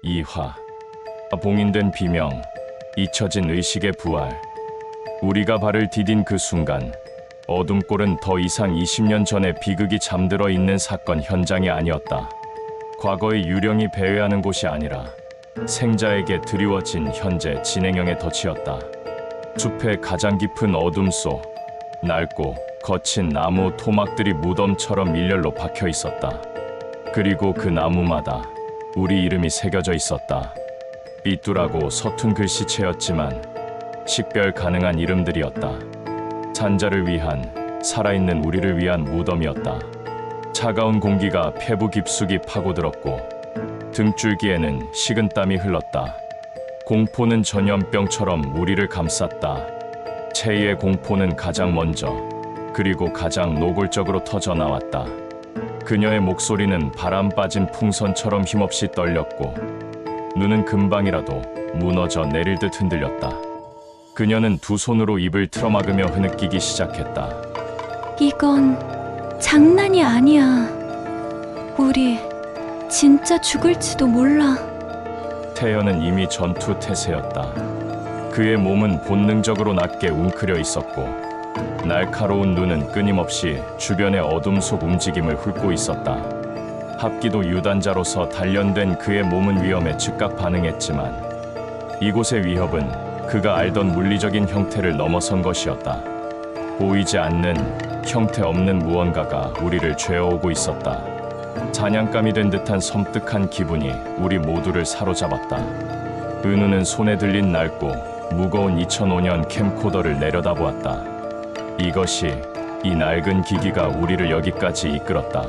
이화, 봉인된 비명, 잊혀진 의식의 부활. 우리가 발을 디딘 그 순간, 어둠골은 더 이상 20년 전의 비극이 잠들어 있는 사건 현장이 아니었다. 과거의 유령이 배회하는 곳이 아니라 생자에게 드리워진 현재 진행형의 덫이었다. 숲의 가장 깊은 어둠 속, 낡고 거친 나무 토막들이 무덤처럼 일렬로 박혀 있었다. 그리고 그 나무마다 우리 이름이 새겨져 있었다. 삐뚤하고 서툰 글씨체였지만 식별 가능한 이름들이었다. 산자를 위한, 살아있는 우리를 위한 무덤이었다. 차가운 공기가 폐부 깊숙이 파고들었고 등줄기에는 식은땀이 흘렀다. 공포는 전염병처럼 우리를 감쌌다. 체의의 공포는 가장 먼저, 그리고 가장 노골적으로 터져 나왔다. 그녀의 목소리는 바람 빠진 풍선처럼 힘없이 떨렸고 눈은 금방이라도 무너져 내릴 듯 흔들렸다. 그녀는 두 손으로 입을 틀어막으며 흐느끼기 시작했다. 이건 장난이 아니야. 우리 진짜 죽을지도 몰라. 태연은 이미 전투 태세였다. 그의 몸은 본능적으로 낮게 웅크려 있었고 날카로운 눈은 끊임없이 주변의 어둠 속 움직임을 훑고 있었다. 합기도 유단자로서 단련된 그의 몸은 위험에 즉각 반응했지만 이곳의 위협은 그가 알던 물리적인 형태를 넘어선 것이었다. 보이지 않는, 형태없는 무언가가 우리를 죄어오고 있었다. 사냥감이 된 듯한 섬뜩한 기분이 우리 모두를 사로잡았다. 은우는 손에 들린 낡고 무거운 2005년 캠코더를 내려다보았다. 이것이, 이 낡은 기기가 우리를 여기까지 이끌었다.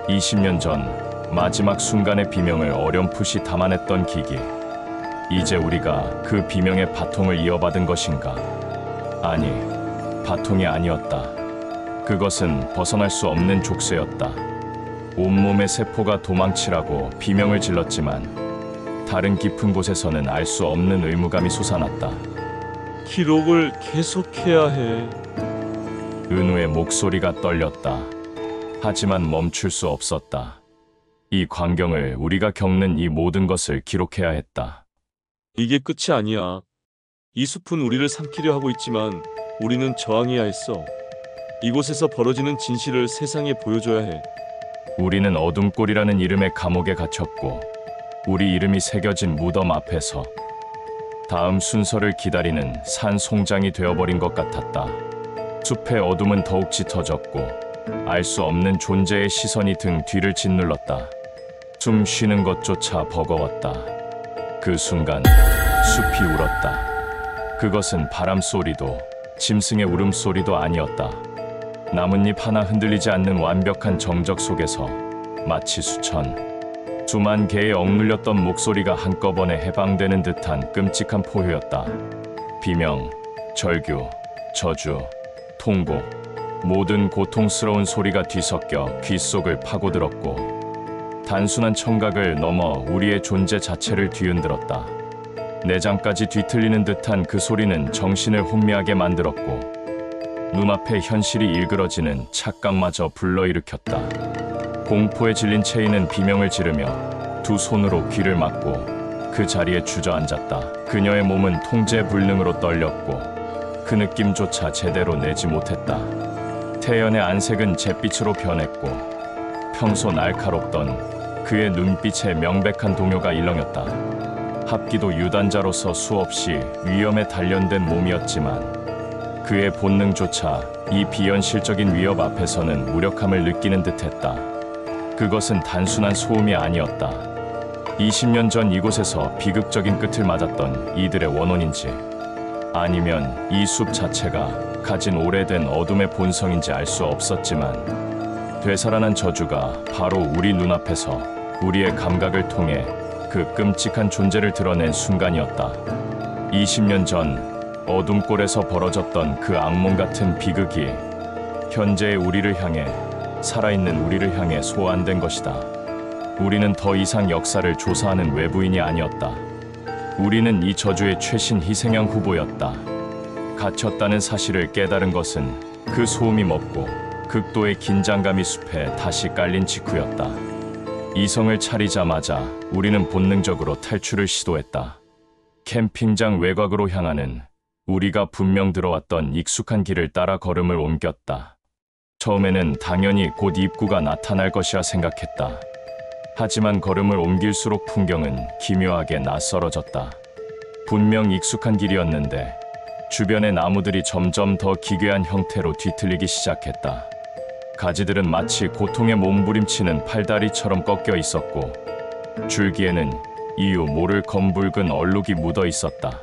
20년 전 마지막 순간의 비명을 어렴풋이 담아냈던 기기. 이제 우리가 그 비명의 바통을 이어받은 것인가? 아니, 바통이 아니었다. 그것은 벗어날 수 없는 족쇄였다. 온몸의 세포가 도망치라고 비명을 질렀지만 다른 깊은 곳에서는 알 수 없는 의무감이 솟아났다. 기록을 계속해야 해. 은우의 목소리가 떨렸다. 하지만 멈출 수 없었다. 이 광경을, 우리가 겪는 이 모든 것을 기록해야 했다. 이게 끝이 아니야. 이 숲은 우리를 삼키려 하고 있지만 우리는 저항해야 했어. 이곳에서 벌어지는 진실을 세상에 보여줘야 해. 우리는 어둠골이라는 이름의 감옥에 갇혔고 우리 이름이 새겨진 무덤 앞에서 다음 순서를 기다리는 산송장이 되어버린 것 같았다. 숲의 어둠은 더욱 짙어졌고 알 수 없는 존재의 시선이 등 뒤를 짓눌렀다. 숨 쉬는 것조차 버거웠다. 그 순간 숲이 울었다. 그것은 바람소리도 짐승의 울음소리도 아니었다. 나뭇잎 하나 흔들리지 않는 완벽한 정적 속에서 마치 수만 개의 억눌렸던 목소리가 한꺼번에 해방되는 듯한 끔찍한 포효였다. 비명, 절규, 저주, 통곡, 모든 고통스러운 소리가 뒤섞여 귓속을 파고들었고 단순한 청각을 넘어 우리의 존재 자체를 뒤흔들었다. 내장까지 뒤틀리는 듯한 그 소리는 정신을 혼미하게 만들었고 눈앞에 현실이 일그러지는 착각마저 불러일으켰다. 공포에 질린 체이는 비명을 지르며 두 손으로 귀를 막고 그 자리에 주저앉았다. 그녀의 몸은 통제 불능으로 떨렸고 그 느낌조차 제대로 내지 못했다. 태연의 안색은 잿빛으로 변했고 평소 날카롭던 그의 눈빛에 명백한 동요가 일렁였다. 합기도 유단자로서 수없이 위험에 단련된 몸이었지만 그의 본능조차 이 비현실적인 위협 앞에서는 무력함을 느끼는 듯했다. 그것은 단순한 소음이 아니었다. 20년 전 이곳에서 비극적인 끝을 맞았던 이들의 원혼인지 아니면 이 숲 자체가 가진 오래된 어둠의 본성인지 알 수 없었지만 되살아난 저주가 바로 우리 눈앞에서 우리의 감각을 통해 그 끔찍한 존재를 드러낸 순간이었다. 20년 전 어둠골에서 벌어졌던 그 악몽 같은 비극이 현재의 우리를 향해, 살아있는 우리를 향해 소환된 것이다. 우리는 더 이상 역사를 조사하는 외부인이 아니었다. 우리는 이 저주의 최신 희생양 후보였다. 갇혔다는 사실을 깨달은 것은 그 소음이 멎고 극도의 긴장감이 숲에 다시 깔린 직후였다. 이성을 차리자마자 우리는 본능적으로 탈출을 시도했다. 캠핑장 외곽으로 향하는 우리가 분명 들어왔던 익숙한 길을 따라 걸음을 옮겼다. 처음에는 당연히 곧 입구가 나타날 것이라 생각했다. 하지만 걸음을 옮길수록 풍경은 기묘하게 낯설어졌다. 분명 익숙한 길이었는데 주변의 나무들이 점점 더 기괴한 형태로 뒤틀리기 시작했다. 가지들은 마치 고통에 몸부림치는 팔다리처럼 꺾여 있었고 줄기에는 이유 모를 검붉은 얼룩이 묻어 있었다.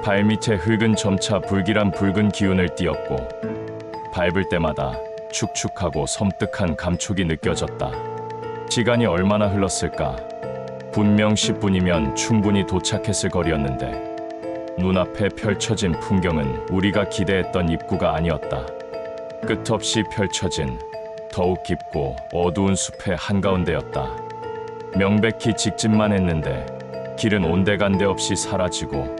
발밑의 흙은 점차 불길한 붉은 기운을 띠었고 밟을 때마다 축축하고 섬뜩한 감촉이 느껴졌다. 시간이 얼마나 흘렀을까? 분명 10분이면 충분히 도착했을 거리였는데 눈앞에 펼쳐진 풍경은 우리가 기대했던 입구가 아니었다. 끝없이 펼쳐진 더욱 깊고 어두운 숲의 한가운데였다. 명백히 직진만 했는데 길은 온데간데 없이 사라지고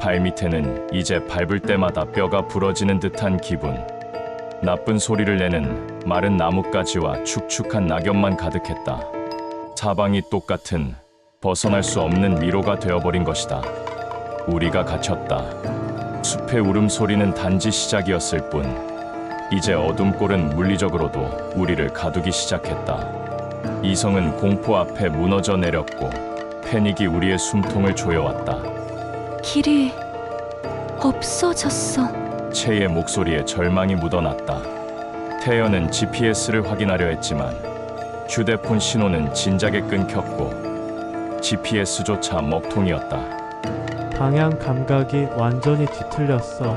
발밑에는 이제 밟을 때마다 뼈가 부러지는 듯한 기분. 나쁜 소리를 내는 마른 나뭇가지와 축축한 낙엽만 가득했다. 사방이 똑같은 벗어날 수 없는 미로가 되어버린 것이다. 우리가 갇혔다. 숲의 울음소리는 단지 시작이었을 뿐 이제 어둠골은 물리적으로도 우리를 가두기 시작했다. 이성은 공포 앞에 무너져 내렸고 패닉이 우리의 숨통을 조여왔다. 길이 없어졌어. 채의 목소리에 절망이 묻어났다. 태연은 GPS를 확인하려 했지만 휴대폰 신호는 진작에 끊겼고 GPS조차 먹통이었다. 방향 감각이 완전히 뒤틀렸어.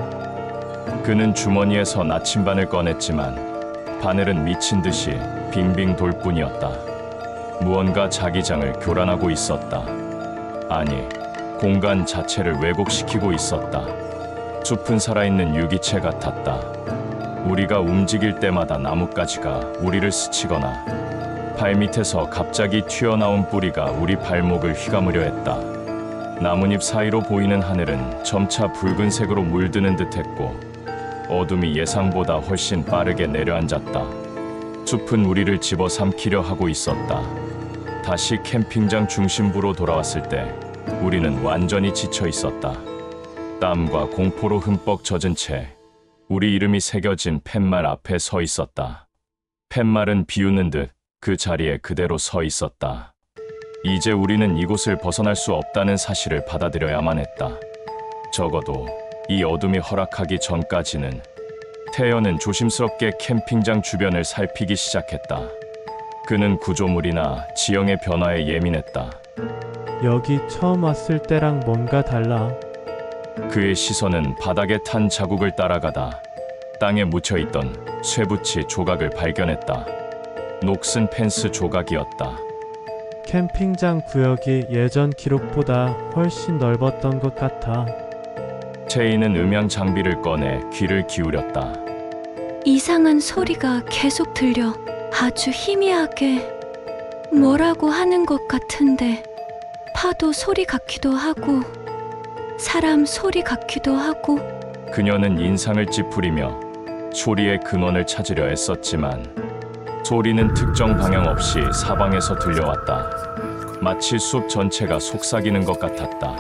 그는 주머니에서 나침반을 꺼냈지만 바늘은 미친 듯이 빙빙 돌 뿐이었다. 무언가 자기장을 교란하고 있었다. 아니, 공간 자체를 왜곡시키고 있었다. 숲은 살아있는 유기체 같았다. 우리가 움직일 때마다 나뭇가지가 우리를 스치거나 발밑에서 갑자기 튀어나온 뿌리가 우리 발목을 휘감으려 했다. 나뭇잎 사이로 보이는 하늘은 점차 붉은색으로 물드는 듯했고 어둠이 예상보다 훨씬 빠르게 내려앉았다. 숲은 우리를 집어삼키려 하고 있었다. 다시 캠핑장 중심부로 돌아왔을 때 우리는 완전히 지쳐 있었다. 땀과 공포로 흠뻑 젖은 채 우리 이름이 새겨진 팻말 앞에 서 있었다. 팻말은 비웃는 듯 그 자리에 그대로 서 있었다. 이제 우리는 이곳을 벗어날 수 없다는 사실을 받아들여야만 했다. 적어도 이 어둠이 허락하기 전까지는. 태연은 조심스럽게 캠핑장 주변을 살피기 시작했다. 그는 구조물이나 지형의 변화에 예민했다. 여기 처음 왔을 때랑 뭔가 달라. 그의 시선은 바닥에 탄 자국을 따라가다 땅에 묻혀있던 쇠붙이 조각을 발견했다. 녹슨 펜스 조각이었다. 캠핑장 구역이 예전 기록보다 훨씬 넓었던 것 같아. 채이는 음향 장비를 꺼내 귀를 기울였다. 이상한 소리가 계속 들려. 아주 희미하게 뭐라고 하는 것 같은데 파도 소리 같기도 하고 사람 소리 같기도 하고. 그녀는 인상을 찌푸리며 소리의 근원을 찾으려 애썼지만 소리는 특정 방향 없이 사방에서 들려왔다. 마치 숲 전체가 속삭이는 것 같았다.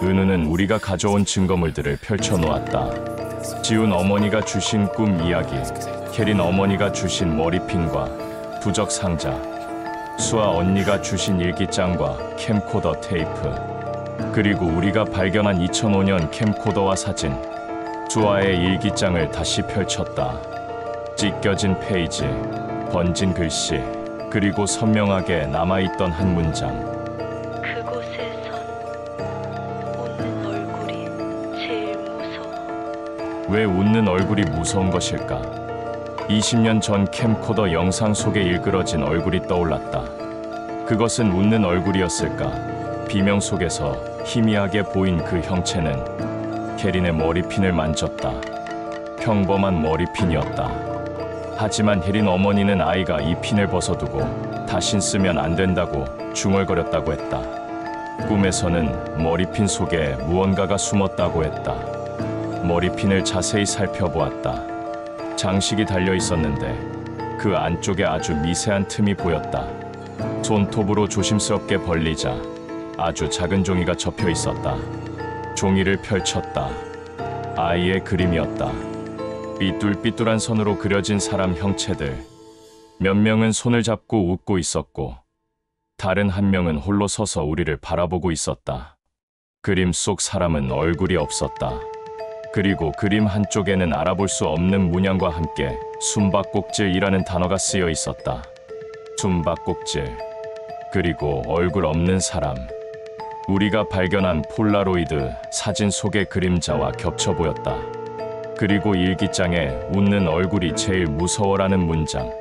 은우는 우리가 가져온 증거물들을 펼쳐놓았다. 지훈 어머니가 주신 꿈 이야기, 캐린 어머니가 주신 머리핀과 부적 상자, 수아 언니가 주신 일기장과 캠코더 테이프, 그리고 우리가 발견한 2005년 캠코더와 사진. 수아의 일기장을 다시 펼쳤다. 찢겨진 페이지, 번진 글씨, 그리고 선명하게 남아있던 한 문장. 그곳에선 웃는 얼굴이 제일 무서워. 왜 웃는 얼굴이 무서운 것일까? 20년 전 캠코더 영상 속에 일그러진 얼굴이 떠올랐다. 그것은 웃는 얼굴이었을까? 비명 속에서 희미하게 보인 그 형체는 캐린의 머리핀을 만졌다. 평범한 머리핀이었다. 하지만 혜린 어머니는 아이가 이 핀을 벗어두고 다신 쓰면 안 된다고 중얼거렸다고 했다. 꿈에서는 머리핀 속에 무언가가 숨었다고 했다. 머리핀을 자세히 살펴보았다. 장식이 달려 있었는데 그 안쪽에 아주 미세한 틈이 보였다. 손톱으로 조심스럽게 벌리자 아주 작은 종이가 접혀 있었다. 종이를 펼쳤다. 아이의 그림이었다. 삐뚤삐뚤한 선으로 그려진 사람 형체들. 몇 명은 손을 잡고 웃고 있었고 다른 한 명은 홀로 서서 우리를 바라보고 있었다. 그림 속 사람은 얼굴이 없었다. 그리고 그림 한쪽에는 알아볼 수 없는 문양과 함께 숨바꼭질이라는 단어가 쓰여 있었다. 숨바꼭질, 그리고 얼굴 없는 사람. 우리가 발견한 폴라로이드 사진 속의 그림자와 겹쳐 보였다. 그리고 일기장에 웃는 얼굴이 제일 무서워라는 문장.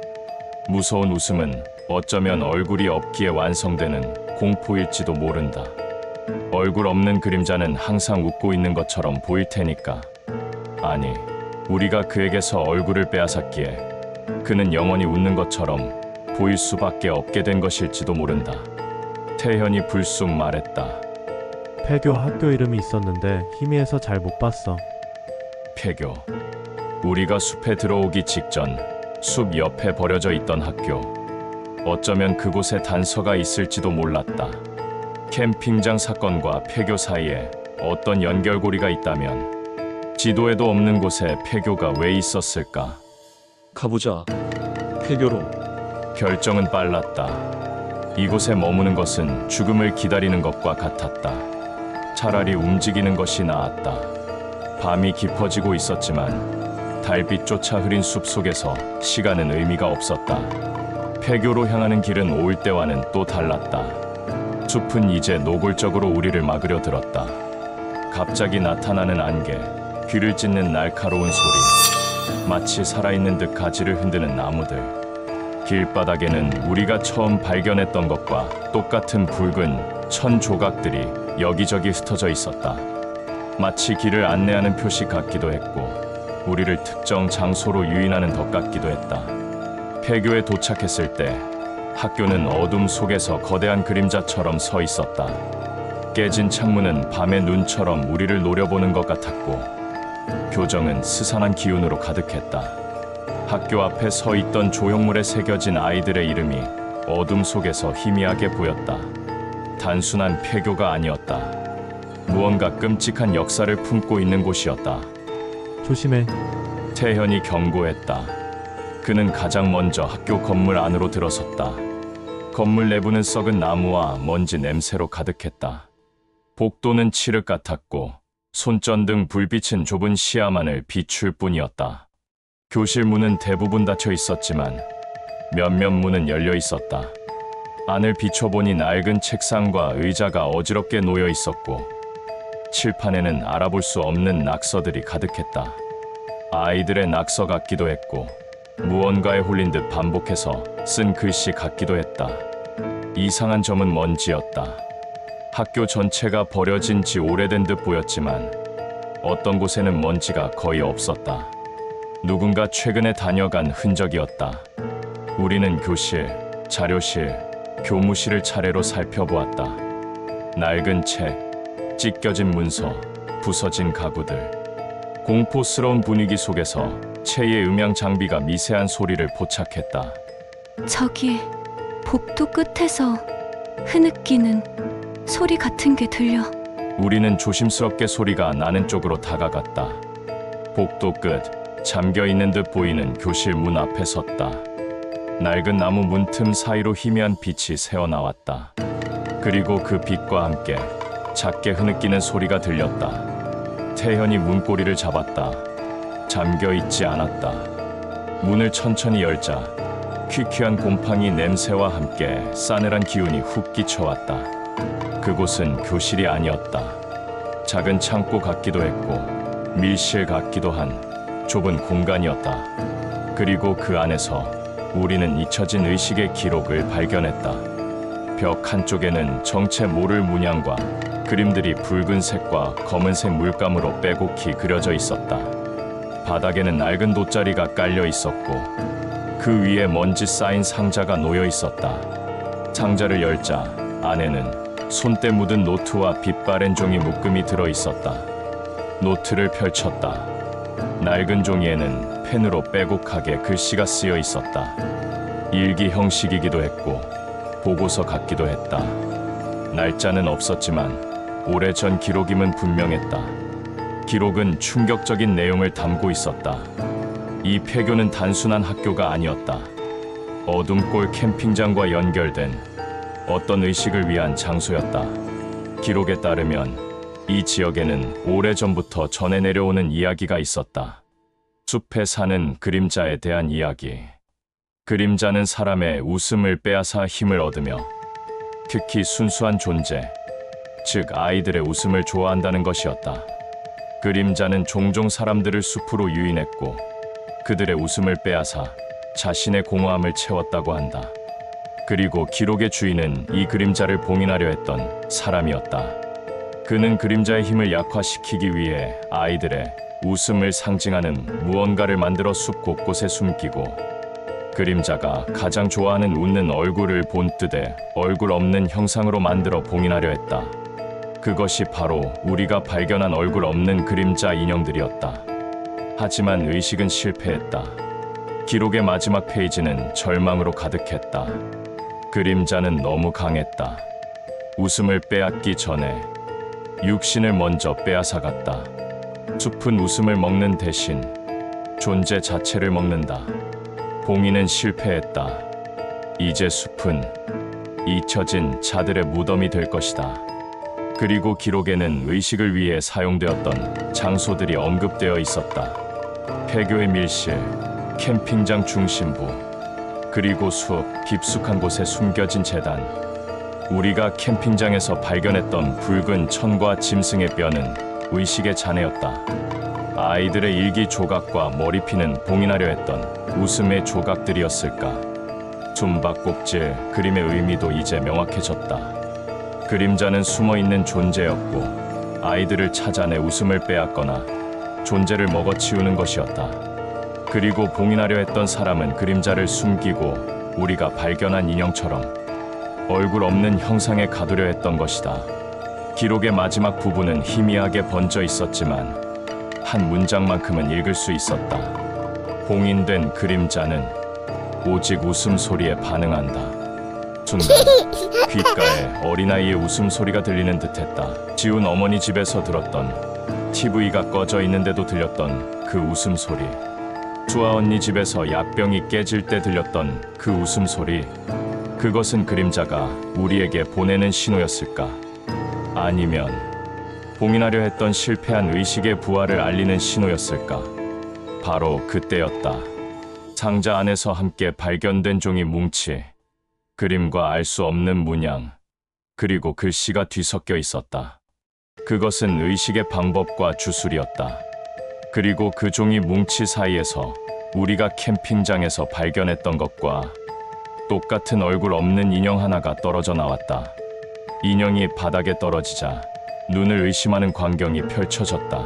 무서운 웃음은 어쩌면 얼굴이 없기에 완성되는 공포일지도 모른다. 얼굴 없는 그림자는 항상 웃고 있는 것처럼 보일 테니까. 아니, 우리가 그에게서 얼굴을 빼앗았기에 그는 영원히 웃는 것처럼 보일 수밖에 없게 된 것일지도 모른다. 태현이 불쑥 말했다. 폐교 학교 이름이 있었는데 희미해서 잘 못 봤어. 폐교. 우리가 숲에 들어오기 직전 숲 옆에 버려져 있던 학교. 어쩌면 그곳에 단서가 있을지도 몰랐다. 캠핑장 사건과 폐교 사이에 어떤 연결고리가 있다면 지도에도 없는 곳에 폐교가 왜 있었을까? 가보자. 폐교로. 결정은 빨랐다. 이곳에 머무는 것은 죽음을 기다리는 것과 같았다. 차라리 움직이는 것이 나았다. 밤이 깊어지고 있었지만 달빛조차 흐린 숲속에서 시간은 의미가 없었다. 폐교로 향하는 길은 올 때와는 또 달랐다. 숲은 이제 노골적으로 우리를 막으려 들었다. 갑자기 나타나는 안개, 귀를 찢는 날카로운 소리, 마치 살아있는 듯 가지를 흔드는 나무들. 길바닥에는 우리가 처음 발견했던 것과 똑같은 붉은 천 조각들이 여기저기 흩어져 있었다. 마치 길을 안내하는 표시 같기도 했고 우리를 특정 장소로 유인하는 것 같기도 했다. 폐교에 도착했을 때 학교는 어둠 속에서 거대한 그림자처럼 서 있었다. 깨진 창문은 밤의 눈처럼 우리를 노려보는 것 같았고 교정은 스산한 기운으로 가득했다. 학교 앞에 서 있던 조형물에 새겨진 아이들의 이름이 어둠 속에서 희미하게 보였다. 단순한 폐교가 아니었다. 무언가 끔찍한 역사를 품고 있는 곳이었다. 조심해. 태현이 경고했다. 그는 가장 먼저 학교 건물 안으로 들어섰다. 건물 내부는 썩은 나무와 먼지 냄새로 가득했다. 복도는 칠흑 같았고 손전등 불빛은 좁은 시야만을 비출 뿐이었다. 교실 문은 대부분 닫혀 있었지만 몇몇 문은 열려 있었다. 안을 비춰보니 낡은 책상과 의자가 어지럽게 놓여 있었고 칠판에는 알아볼 수 없는 낙서들이 가득했다. 아이들의 낙서 같기도 했고 무언가에 홀린 듯 반복해서 쓴 글씨 같기도 했다. 이상한 점은 먼지였다. 학교 전체가 버려진 지 오래된 듯 보였지만 어떤 곳에는 먼지가 거의 없었다. 누군가 최근에 다녀간 흔적이었다. 우리는 교실, 자료실, 교무실을 차례로 살펴보았다. 낡은 책, 찢겨진 문서, 부서진 가구들. 공포스러운 분위기 속에서 체의 음향 장비가 미세한 소리를 포착했다. 저기 복도 끝에서 흐느끼는 소리 같은 게 들려. 우리는 조심스럽게 소리가 나는 쪽으로 다가갔다. 복도 끝, 잠겨있는 듯 보이는 교실 문 앞에 섰다. 낡은 나무 문틈 사이로 희미한 빛이 새어나왔다. 그리고 그 빛과 함께 작게 흐느끼는 소리가 들렸다. 태현이 문고리를 잡았다. 잠겨있지 않았다. 문을 천천히 열자 퀴퀴한 곰팡이 냄새와 함께 싸늘한 기운이 훅 끼쳐왔다. 그곳은 교실이 아니었다. 작은 창고 같기도 했고 밀실 같기도 한 좁은 공간이었다. 그리고 그 안에서 우리는 잊혀진 의식의 기록을 발견했다. 벽 한쪽에는 정체 모를 문양과 그림들이 붉은색과 검은색 물감으로 빼곡히 그려져 있었다. 바닥에는 낡은 돗자리가 깔려 있었고 그 위에 먼지 쌓인 상자가 놓여 있었다. 상자를 열자 안에는 손때 묻은 노트와 빛바랜 종이 묶음이 들어 있었다. 노트를 펼쳤다. 낡은 종이에는 펜으로 빼곡하게 글씨가 쓰여 있었다. 일기 형식이기도 했고 보고서 같기도 했다. 날짜는 없었지만 오래전 기록임은 분명했다. 기록은 충격적인 내용을 담고 있었다. 이 폐교는 단순한 학교가 아니었다. 어둠골 캠핑장과 연결된 어떤 의식을 위한 장소였다. 기록에 따르면 이 지역에는 오래전부터 전해 내려오는 이야기가 있었다. 숲에 사는 그림자에 대한 이야기. 그림자는 사람의 웃음을 빼앗아 힘을 얻으며 특히 순수한 존재, 즉 아이들의 웃음을 좋아한다는 것이었다. 그림자는 종종 사람들을 숲으로 유인했고 그들의 웃음을 빼앗아 자신의 공허함을 채웠다고 한다. 그리고 기록의 주인은 이 그림자를 봉인하려 했던 사람이었다. 그는 그림자의 힘을 약화시키기 위해 아이들의 웃음을 상징하는 무언가를 만들어 숲 곳곳에 숨기고 그림자가 가장 좋아하는 웃는 얼굴을 본뜨되 얼굴 없는 형상으로 만들어 봉인하려 했다. 그것이 바로 우리가 발견한 얼굴 없는 그림자 인형들이었다. 하지만 의식은 실패했다. 기록의 마지막 페이지는 절망으로 가득했다. 그림자는 너무 강했다. 웃음을 빼앗기 전에 육신을 먼저 빼앗아갔다. 숲은 웃음을 먹는 대신 존재 자체를 먹는다. 봉인은 실패했다. 이제 숲은 잊혀진 자들의 무덤이 될 것이다. 그리고 기록에는 의식을 위해 사용되었던 장소들이 언급되어 있었다. 폐교의 밀실, 캠핑장 중심부, 그리고 숲 깊숙한 곳에 숨겨진 재단. 우리가 캠핑장에서 발견했던 붉은 천과 짐승의 뼈는 의식의 잔해였다. 아이들의 일기 조각과 머리핀은 봉인하려 했던 웃음의 조각들이었을까. 숨바꼭질 그림의 의미도 이제 명확해졌다. 그림자는 숨어있는 존재였고 아이들을 찾아내 웃음을 빼앗거나 존재를 먹어치우는 것이었다. 그리고 봉인하려 했던 사람은 그림자를 숨기고 우리가 발견한 인형처럼 얼굴 없는 형상에 가두려 했던 것이다. 기록의 마지막 부분은 희미하게 번져 있었지만 한 문장만큼은 읽을 수 있었다. 봉인된 그림자는 오직 웃음소리에 반응한다. 순간 귓가에 어린아이의 웃음소리가 들리는 듯했다. 지운 어머니 집에서 들었던 TV가 꺼져 있는데도 들렸던 그 웃음소리. 수아 언니 집에서 약병이 깨질 때 들렸던 그 웃음소리. 그것은 그림자가 우리에게 보내는 신호였을까? 아니면 봉인하려 했던 실패한 의식의 부활을 알리는 신호였을까? 바로 그때였다. 상자 안에서 함께 발견된 종이 뭉치, 그림과 알 수 없는 문양, 그리고 글씨가 뒤섞여 있었다. 그것은 의식의 방법과 주술이었다. 그리고 그 종이 뭉치 사이에서 우리가 캠핑장에서 발견했던 것과 똑같은 얼굴 없는 인형 하나가 떨어져 나왔다. 인형이 바닥에 떨어지자 눈을 의심하는 광경이 펼쳐졌다.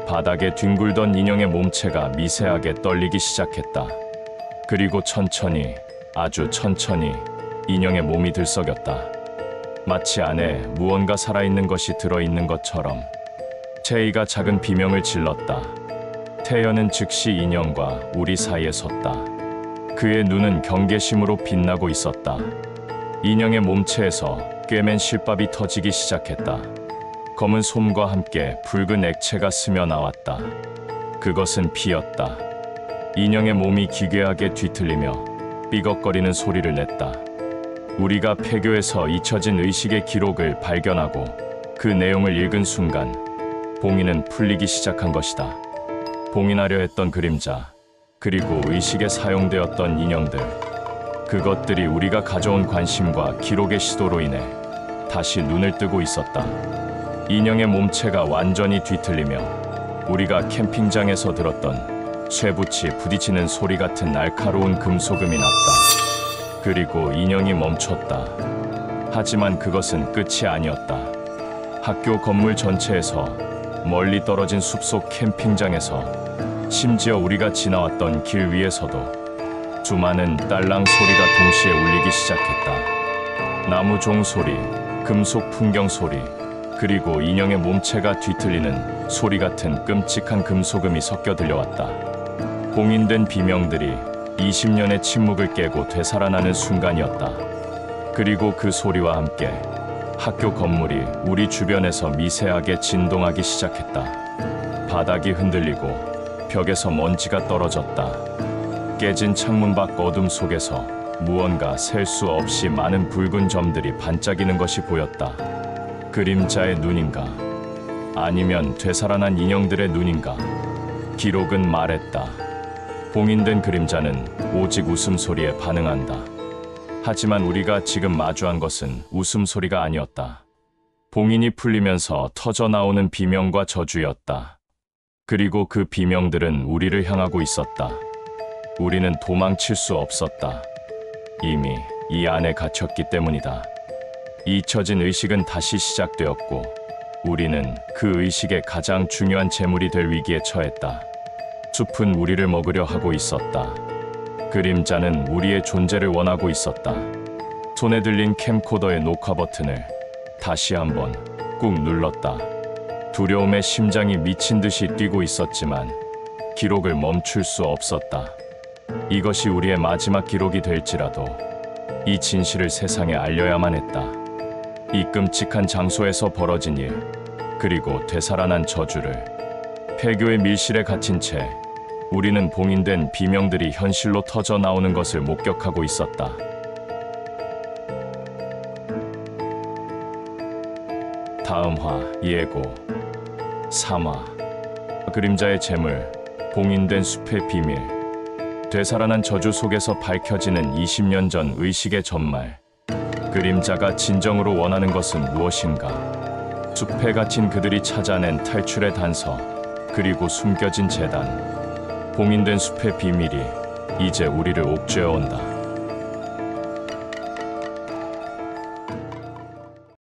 바닥에 뒹굴던 인형의 몸체가 미세하게 떨리기 시작했다. 그리고 천천히, 아주 천천히 인형의 몸이 들썩였다. 마치 안에 무언가 살아있는 것이 들어있는 것처럼. 채이가 작은 비명을 질렀다. 태연은 즉시 인형과 우리 사이에 섰다. 그의 눈은 경계심으로 빛나고 있었다. 인형의 몸체에서 꿰맨 실밥이 터지기 시작했다. 검은 솜과 함께 붉은 액체가 스며 나왔다. 그것은 피였다. 인형의 몸이 기괴하게 뒤틀리며 삐걱거리는 소리를 냈다. 우리가 폐교에서 잊혀진 의식의 기록을 발견하고 그 내용을 읽은 순간 봉인은 풀리기 시작한 것이다. 봉인하려 했던 그림자, 그리고 의식에 사용되었던 인형들, 그것들이 우리가 가져온 관심과 기록의 시도로 인해 다시 눈을 뜨고 있었다. 인형의 몸체가 완전히 뒤틀리며 우리가 캠핑장에서 들었던 쇠붙이 부딪히는 소리 같은 날카로운 금속음이 났다. 그리고 인형이 멈췄다. 하지만 그것은 끝이 아니었다. 학교 건물 전체에서 멀리 떨어진 숲속 캠핑장에서 심지어 우리가 지나왔던 길 위에서도 수많은 딸랑 소리가 동시에 울리기 시작했다. 나무 종 소리, 금속 풍경 소리, 그리고 인형의 몸체가 뒤틀리는 소리 같은 끔찍한 금속음이 섞여 들려왔다. 봉인된 비명들이 20년의 침묵을 깨고 되살아나는 순간이었다. 그리고 그 소리와 함께 학교 건물이 우리 주변에서 미세하게 진동하기 시작했다. 바닥이 흔들리고 벽에서 먼지가 떨어졌다. 깨진 창문 밖 어둠 속에서 무언가 셀 수 없이 많은 붉은 점들이 반짝이는 것이 보였다. 그림자의 눈인가? 아니면 되살아난 인형들의 눈인가? 기록은 말했다. 봉인된 그림자는 오직 웃음소리에 반응한다. 하지만 우리가 지금 마주한 것은 웃음소리가 아니었다. 봉인이 풀리면서 터져나오는 비명과 저주였다. 그리고 그 비명들은 우리를 향하고 있었다. 우리는 도망칠 수 없었다. 이미 이 안에 갇혔기 때문이다. 잊혀진 의식은 다시 시작되었고 우리는 그 의식의 가장 중요한 재물이 될 위기에 처했다. 숲은 우리를 먹으려 하고 있었다. 그림자는 우리의 존재를 원하고 있었다. 손에 들린 캠코더의 녹화 버튼을 다시 한번 꾹 눌렀다. 두려움에 심장이 미친 듯이 뛰고 있었지만 기록을 멈출 수 없었다. 이것이 우리의 마지막 기록이 될지라도 이 진실을 세상에 알려야만 했다. 이 끔찍한 장소에서 벌어진 일, 그리고 되살아난 저주를 폐교의 밀실에 갇힌 채 우리는 봉인된 비명들이 현실로 터져 나오는 것을 목격하고 있었다. 다음 화 예고 3화 그림자의 재물, 봉인된 숲의 비밀. 되살아난 저주 속에서 밝혀지는 20년 전 의식의 전말. 그림자가 진정으로 원하는 것은 무엇인가? 숲에 갇힌 그들이 찾아낸 탈출의 단서, 그리고 숨겨진 재단. 봉인된 숲의 비밀이 이제 우리를 옥죄어 온다.